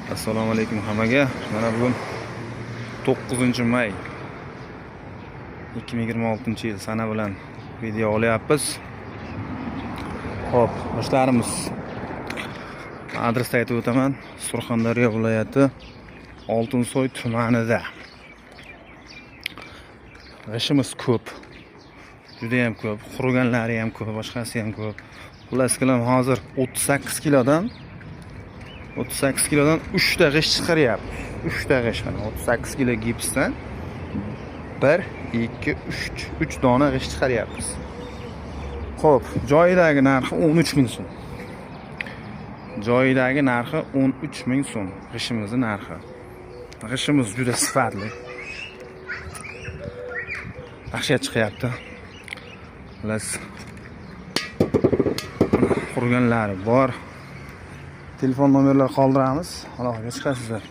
Assalomu alaykum hammaga. Mana bugun 9-may 2026-yil sana bilan video olyapmiz. Xo'p, do'stlarimiz, adresni aytib o'taman. Surxondaryo viloyati Oltinsoy tumanida. G'ishimiz ko'p. Juda ham ko'p. Qurganlari ham ko'p, boshqasi ham ko'p. Xullas kelam hozir 38 kilodan 3 ta g'ish chiqaryapti. 3 ta g'ish, 38 kilo gipsdan 1, 2, 3 dona g'ish chiqaryapmiz. Xo'p, joyidagi narxi 13 ming so'm. Joyidagi narxi 13 ming so'm. G'ishimizning narxi. G'ishimiz juda sifatli. Yaxshi chiqyapti. Xullas qurganlari bor. Telefon nomerlarini qoldiramiz. Aloqaga chiqasizlar.